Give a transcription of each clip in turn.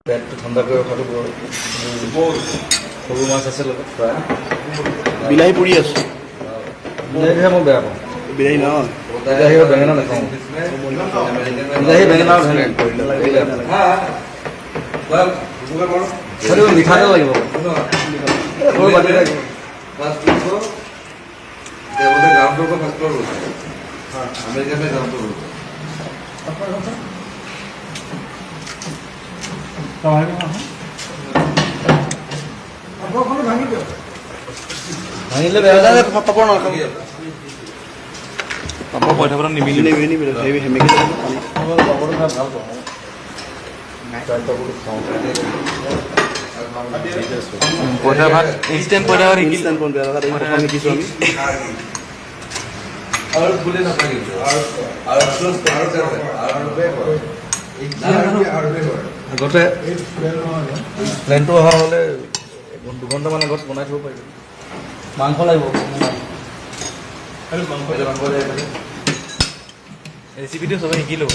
পেটটো ঠাণ্ডা কৰি ৰখাটো সৰু মাছ আছে লগত প্ৰায় বিলাহী পুৰি আছো বিলাহীহে মই বেয়া পাওঁ বিলাহী নহয় বিলাহী আৰু বেঙেনা নাখাওঁ বিলাহী বেঙেনা আৰু সেইটো মিঠাতে লাগিব ভাঙিলে বেয়া পাপৰ নাখাব পাপৰ পইঠা পইঠা নিমিলে সেমেকি পাপৰটো খাই ভাল পাওঁ পইঠা ভাত ইনষ্টেণ্ট পইঠা ভাত ইনষ্টেণ্ট পইঠা ভাত শিকিছো আমি আগতে প্লেনটো অহা হ'লে 2 ঘণ্টামান আগত বনাই থ'ব পাৰিব মাংস লাগিব ৰেচিপিটো চবে শিকি ল'ব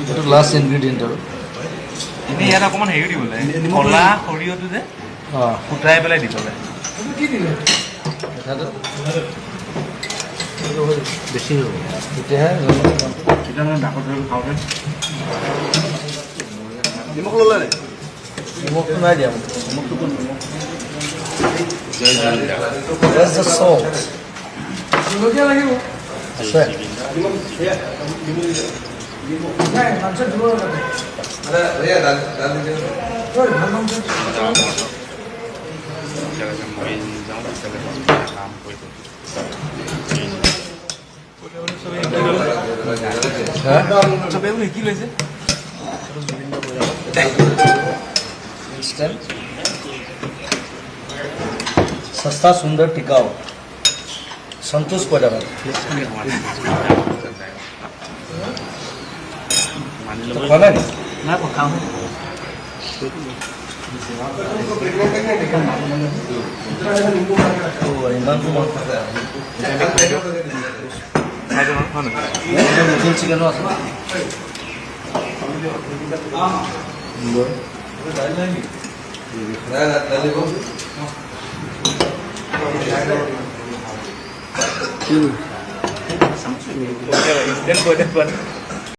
এইটো লাষ্ট ইনগ্ৰিডিয়েণ্ট আৰু এনেই ইয়াত অকণমান হেৰি দিব লাগে কলা সৰিয়হটো যে ফুটাই পেলাই দিব লাগে বেছি হ'ব তেতিয়াহে ডাকত খাওঁতে নিমখ ল'লে নাই নিমখটো নাই দিয়া নিমখটো কোন লাগিব আছে শিকি লৈছে सस्ता सुंदर टिकाऊ संतोष पैदा चिकेन আছে instant